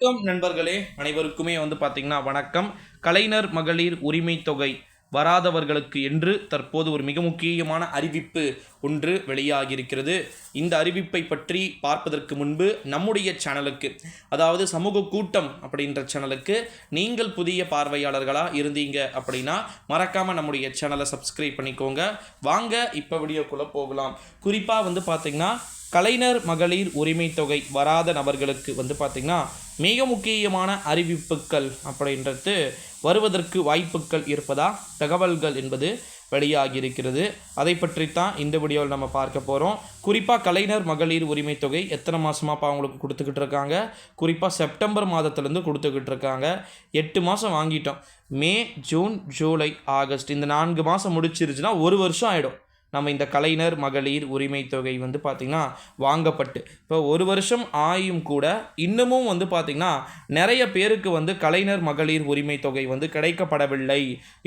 வணக்கம் நண்பர்களே, அனைவருக்குமே பார்த்தீங்கன்னா வணக்கம். கலைஞர் மகளிர் உரிமை தொகை வராதவர்களுக்கு என்று தற்போது ஒரு மிக முக்கியமான அறிவிப்பு ஒன்று வெளியாகியிருக்கிறது. இந்த அறிவிப்பை பற்றி பார்ப்பதற்கு முன்பு நம்முடைய சேனலுக்கு, அதாவது சமூக கூட்டம் அப்படின்ற சேனலுக்கு நீங்கள் புதிய பார்வையாளர்களாக இருந்தீங்க அப்படின்னா மறக்காமல் நம்முடைய சேனலை சப்ஸ்கிரைப் பண்ணிக்கோங்க. வாங்க இப்போ வீடியோக்குள்ளே போகலாம். குறிப்பாக பார்த்தீங்கன்னா கலைஞர் மகளிர் உரிமை தொகை வராத நபர்களுக்கு பார்த்திங்கன்னா மிக முக்கியமான அறிவிப்புகள் அப்படின்றது வருவதற்கு வாய்ப்புகள் இருப்பதா தகவல்கள் என்பது வெளியாகியிருக்கிறது. அதை பற்றித்தான் இந்த வீடியோவில் நம்ம பார்க்க போகிறோம். குறிப்பாக கலைஞர் மகளிர் உரிமை தொகை எத்தனை மாதமாக அவங்களுக்கு கொடுத்துக்கிட்டு இருக்காங்க. குறிப்பாக செப்டம்பர் மாதத்துலேருந்து கொடுத்துக்கிட்டு இருக்காங்க. 8 மாதம் வாங்கிட்டோம். மே, ஜூன், ஜூலை, ஆகஸ்ட் இந்த 4 மாதம் முடிச்சிருச்சுன்னா 1 வருஷம் ஆகிடும். நம்ம இந்த கலைஞர் மகளிர் உரிமை தொகை பார்த்திங்கன்னா வாங்கப்பட்டு இப்போ 1 வருஷம் ஆயும் கூட இன்னமும் பார்த்திங்கன்னா நிறைய பேருக்கு கலைஞர் மகளிர் உரிமை தொகை கிடைக்கப்படவில்லை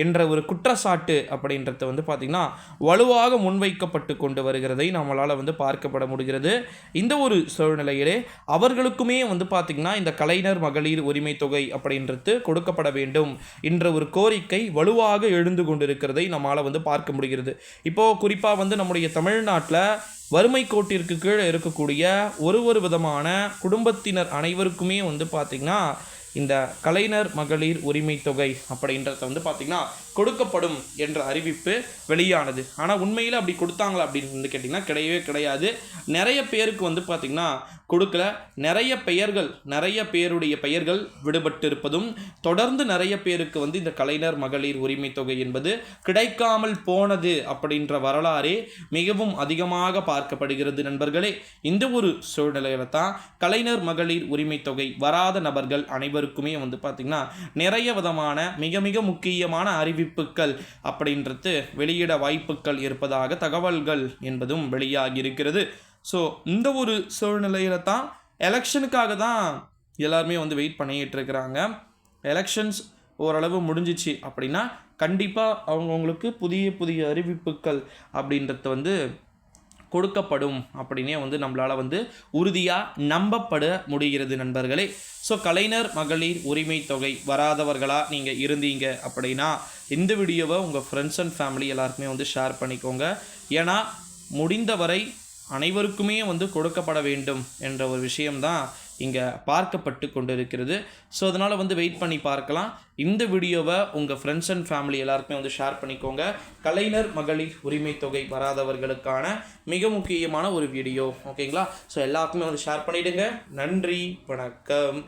என்ற ஒரு குற்றச்சாட்டு அப்படின்றது பார்த்திங்கன்னா வலுவாக முன்வைக்கப்பட்டு கொண்டு வருகிறதை நம்மளால் பார்க்கப்பட முடிகிறது. இந்த ஒரு சூழ்நிலையிலே அவர்களுக்குமே பார்த்திங்கன்னா இந்த கலைஞர் மகளிர் உரிமை தொகை அப்படின்றது கொடுக்கப்பட வேண்டும் என்ற ஒரு கோரிக்கை வலுவாக எழுந்து கொண்டிருக்கிறதை நம்மளால் பார்க்க முடிகிறது. இப்போது குறிப்பாக நம்முடைய தமிழ்நாட்டில் வறுமை கோட்டிற்கு கீழே இருக்கக்கூடிய ஒரு விதமான குடும்பத்தினர் அனைவருக்குமே பார்த்திங்கன்னா இந்த கலைஞர் மகளிர் உரிமை தொகை அப்படின்றத பார்த்திங்கன்னா கொடுக்கப்படும் என்ற அறிவிப்பு வெளியானது. ஆனால் உண்மையில் அப்படி கொடுத்தாங்களா அப்படின்னு கேட்டிங்கன்னா கிடையவே கிடையாது. நிறைய பேருக்கு பார்த்திங்கன்னா கொடுக்கல. நிறைய பேருடைய பெயர்கள் விடுபட்டு இருப்பதும் தொடர்ந்து நிறைய பேருக்கு இந்த கலைஞர் மகளிர் உரிமை தொகை என்பது கிடைக்காமல் போனது அப்படின்ற வரலாறே மிகவும் அதிகமாக பார்க்கப்படுகிறது நண்பர்களே. இந்த ஒரு சூழ்நிலையில தான் கலைஞர் மகளிர் உரிமை தொகை வராத நபர்கள் அனைவருக்குமே பார்த்திங்கன்னா நிறைய விதமான மிக மிக முக்கியமான அறிவிப்புகள் அப்படின்றது வெளியிட வாய்ப்புகள் இருப்பதாக தகவல்கள் என்பதும் வெளியாகி இருக்கிறது. ஸோ இந்த ஒரு சூழ்நிலையில தான் எலெக்ஷனுக்காக தான் எல்லாருமே வெயிட் பண்ணிக்கிட்டு இருக்கிறாங்க. எலெக்ஷன்ஸ் ஓரளவு முடிஞ்சிச்சு அப்படின்னா கண்டிப்பாக அவங்கவுங்களுக்கு புதிய அறிவிப்புகள் அப்படின்றது கொடுக்கப்படும் அப்படின்னே நம்மளால் உறுதியாக நம்பப்பட முடிகிறது நண்பர்களே. ஸோ கலைஞர் மகளிர் உரிமை தொகை வராதவர்களாக நீங்கள் இருந்தீங்க அப்படின்னா இந்த வீடியோவை உங்கள் ஃப்ரெண்ட்ஸ் அண்ட் ஃபேமிலி எல்லாருக்குமே ஷேர் பண்ணிக்கோங்க. ஏன்னா முடிந்தவரை அனைவருக்குமே கொடுக்கப்பட வேண்டும் என்ற ஒரு விஷயம்தான் இங்கே பார்க்கப்பட்டு கொண்டு இருக்கிறது. ஸோ அதனால் வெயிட் பண்ணி பார்க்கலாம். இந்த வீடியோவை உங்கள் ஃப்ரெண்ட்ஸ் அண்ட் ஃபேமிலி எல்லாருக்குமே ஷேர் பண்ணிக்கோங்க. கலைஞர் மகளிர் உரிமை தொகை வராதவர்களுக்கான மிக முக்கியமான ஒரு வீடியோ, ஓகேங்களா? ஸோ எல்லாருக்குமே ஷேர் பண்ணிவிடுங்க. நன்றி, வணக்கம்.